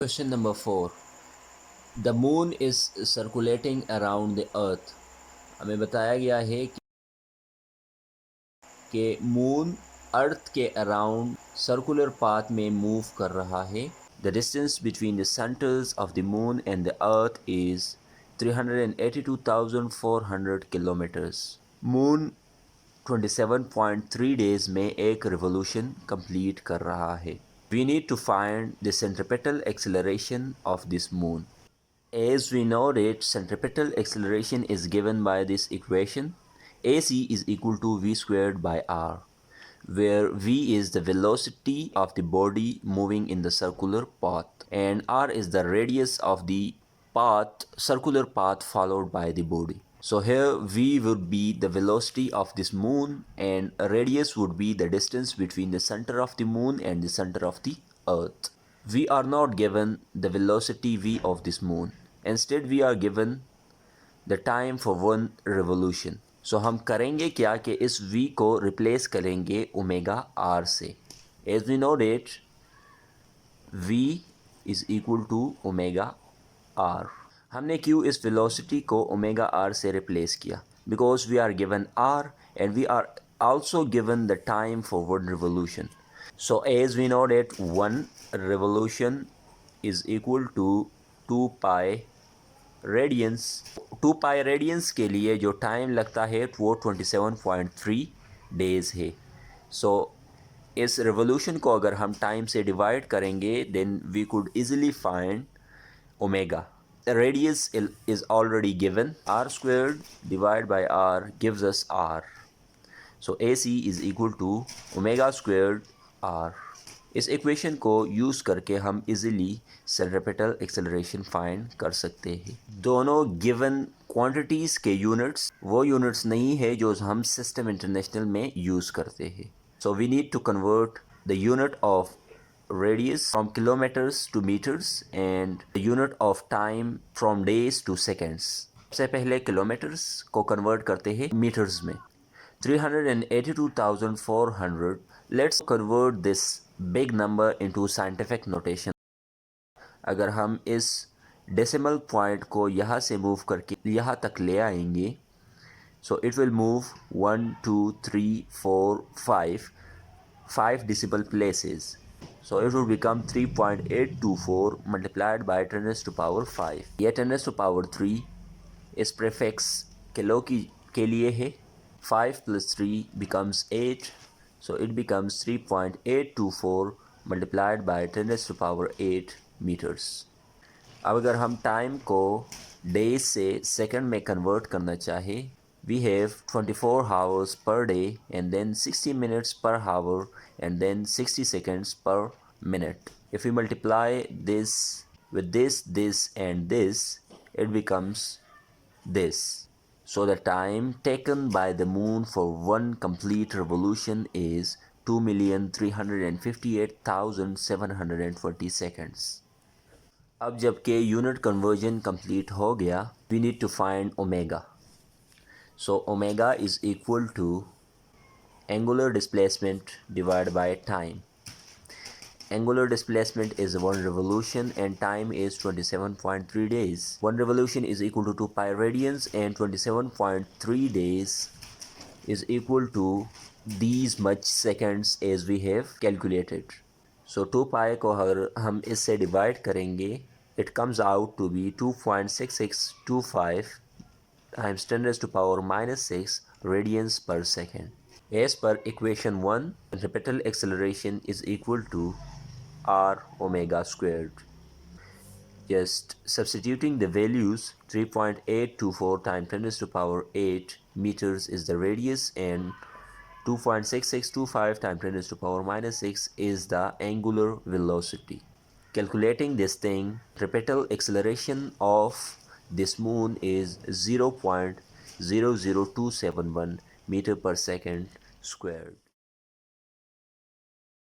Question number 4. The moon is circulating around the earth. हमें बताया गया है कि मून अर्थ के अराउंड सर्कुलर पाथ में मूव कर रहा है. The distance between the centers of the moon and the earth is 382,400 kilometers. Moon 27.3 days में एक revolution complete कर रहा है. We need to find the centripetal acceleration of this moon. As we know that centripetal acceleration is given by this equation, AC is equal to v squared by r, where v is the velocity of the body moving in the circular path and r is the radius of the circular path followed by the body. So here v would be the velocity of this moon and radius would be the distance between the center of the moon and the center of the earth. We are not given the velocity v of this moon. Instead we are given the time for one revolution. So हम करेंगे क्या कि इस v को replace करेंगे omega r से. As we know that v is equal to omega r. हमने क्यों इस वेलोसिटी को ओमेगा r से रिप्लेस किया? Because we are given r and we are also given the time for one revolution. So as we know that one revolution is equal to 2 pi radians. 2 pi radians के लिए जो time लगता है वो 27.3 days है. सो इस revolution को अगर हम टाइम से डिवाइड करेंगे then we could easily find omega. Radius is already given. R squared divide by r gives us r. So a c is equal to omega squared r. इस equation को use करके हम easily centripetal acceleration find कर सकते हैं. दोनों given quantities के units वो यूनिट्स नहीं है जो हम सिस्टम इंटरनेशनल में यूज़ करते हैं. So we need to convert the unit of radius from kilometers to meters and the unit of time from days to seconds. सबसे पहले किलोमीटर्स को कन्वर्ट करते हैं मीटर्स में. 382,400. Let's convert this big number into scientific notation. अगर हम इस decimal point को यहाँ से मूव करके यहाँ तक ले आएंगे, so it will move 1 2 3 4 5 decimal places. So it will become 3.824 multiplied by 10 raised to power 5. यह 10 raised to power 3 इस प्रीफिक्स किलो के लिए है. 5 plus 3 becomes 8. So it becomes 3.824 multiplied by 10 raised to power 8 meters. अब अगर हम time को days से सेकंड में कन्वर्ट करना चाहे, we have 24 hours per day and then 60 minutes per hour and then 60 seconds per minute. If we multiply this with this and this, it becomes this. So the time taken by the moon for one complete revolution is 2,358,720 seconds. अब जबकि unit conversion complete हो गया, we need to find omega. So omega is equal to angular displacement divided by time. Angular displacement is 1 revolution and time is 27.3 days. 1 revolution is equal to 2 pi radians and 27.3 days is equal to these much seconds as we have calculated. So 2 pi को अगर हम इससे divide करेंगे, it comes out to be 2.6625 times 10 raised to power minus 6 radians per second. As per equation 1, centripetal acceleration is equal to r omega squared. Just substituting the values, 3.824 times 10 raised to power 8 meters is the radius and 2.6625 times 10 raised to power minus 6 is the angular velocity. Calculating this thing, centripetal acceleration of this moon is 0.00271 meter per second squared.